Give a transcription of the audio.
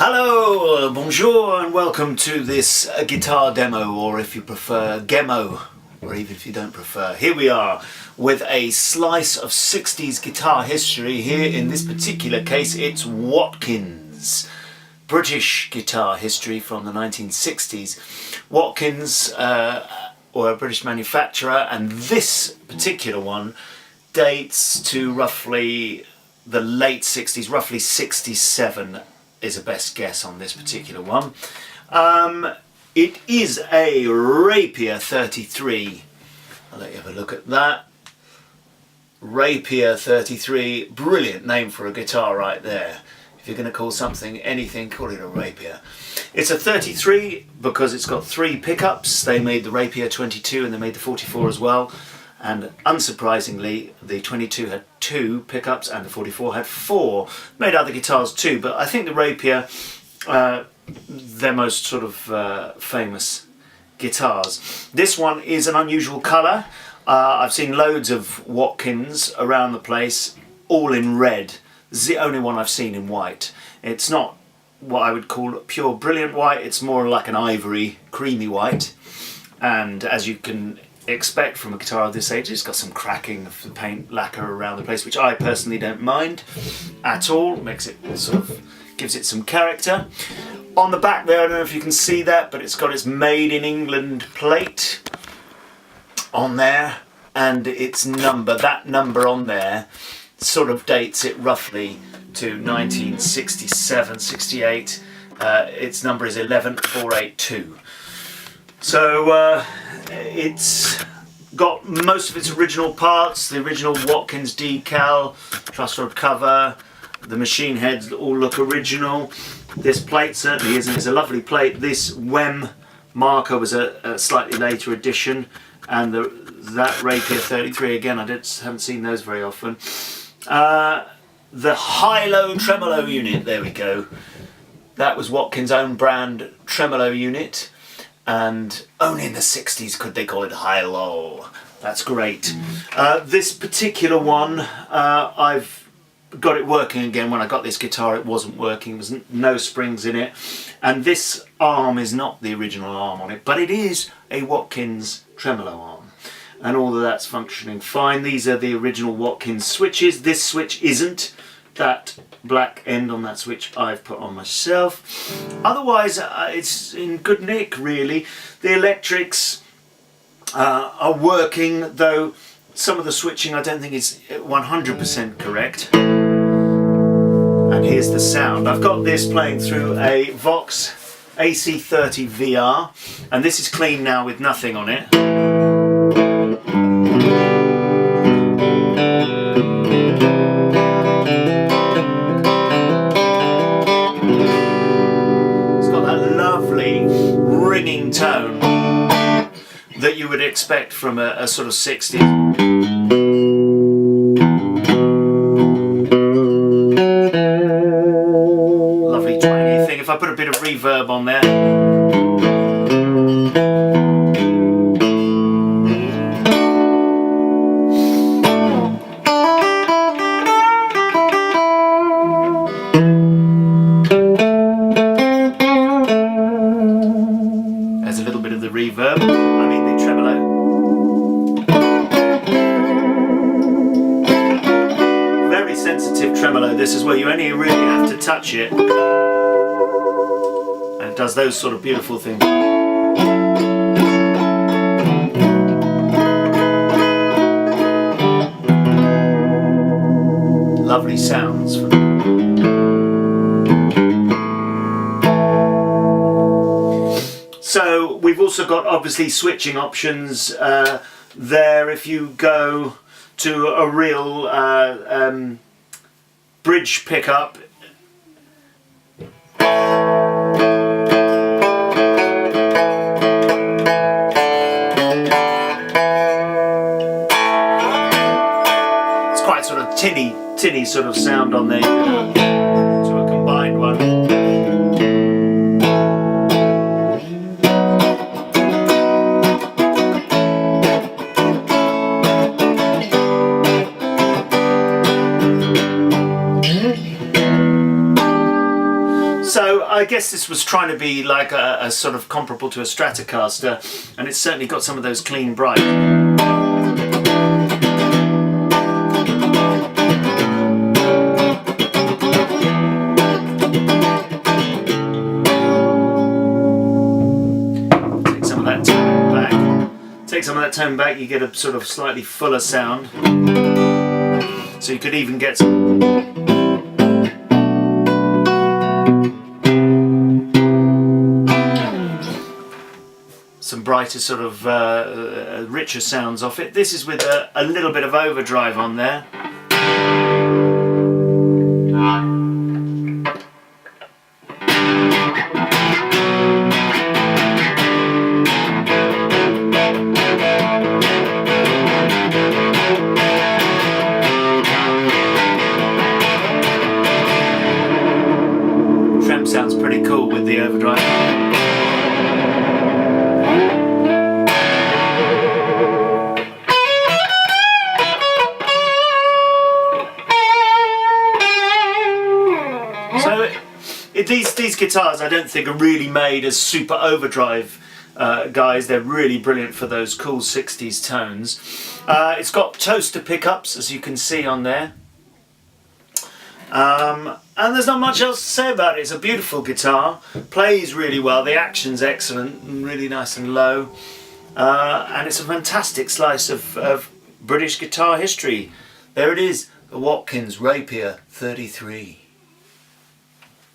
Hello, bonjour, and welcome to this guitar demo, or if you prefer, gemo, or even if you don't prefer. Here we are with a slice of 60s guitar history. Here in this particular case, it's Watkins. British guitar history from the 1960s. Watkins, or a British manufacturer, and this particular one dates to roughly the late 60s, roughly 67 is a best guess on this particular one. It is a Rapier 33. I'll let you have a look at that. Rapier 33, brilliant name for a guitar right there. If you're going to call something anything, call it a Rapier. It's a 33 because it's got 3 pickups. They made the Rapier 22 and they made the 44 as well. And unsurprisingly, the 22 had 2 pickups and the 44 had 4. Made other guitars too, but I think the Rapier, their most sort of famous guitars. This one is an unusual colour. I've seen loads of Watkins around the place, all in red. This is the only one I've seen in white. It's not what I would call pure brilliant white, it's more like an ivory, creamy white. And as you can expect from a guitar of this age, it's got some cracking of the paint lacquer around the place, which I personally don't mind at all. Makes it sort of, gives it some character. On the back there, I don't know if you can see that, but it's got its Made in England plate on there, and its number, that number on there, sort of dates it roughly to 1967, 68. Its number is 11482. So it's got most of its original parts, the original Watkins decal, truss rod cover, the machine heads all look original. This plate certainly isn't. It's a lovely plate. This WEM marker was a slightly later edition, and that Rapier 33, again, I haven't seen those very often. The high-low tremolo unit, there we go. That was Watkins' own brand tremolo unit. And only in the 60s could they call it high-low. That's great. This particular one, I've got it working again. When I got this guitar, it wasn't working. There was no springs in it. And this arm is not the original arm on it, but it is a Watkins tremolo arm. And all of that's functioning fine. These are the original Watkins switches. This switch isn't. That black end on that switch I've put on myself. Otherwise it's in good nick really. The electrics are working, though some of the switching I don't think is 100% correct. And here's the sound. I've got this playing through a Vox AC30 VR, and this is clean now with nothing on it. Ringing tone that you would expect from a sort of 60s. Lovely twangy thing. If I put a bit of reverb on there. Reverb, I mean the tremolo. Very sensitive tremolo. This is where you only really have to touch it, and it does those sort of beautiful things. Lovely sounds from it. So we've also got obviously switching options there. If you go to a real bridge pickup, it's quite sort of tinny sort of sound on there, to a combined one. So I guess this was trying to be like a sort of comparable to a Stratocaster, and it's certainly got some of those clean bright. Take some of that tone back, you get a sort of slightly fuller sound. So you could even get some brighter sort of richer sounds off it. This is with a little bit of overdrive on there. Sounds pretty cool with the overdrive. So these guitars I don't think are really made as super overdrive guys. They're really brilliant for those cool 60s tones. It's got toaster pickups, as you can see on there. And there's not much else to say about it. It's a beautiful guitar, plays really well, the action's excellent, and really nice and low, and it's a fantastic slice of British guitar history. There it is, the Watkins Rapier 33.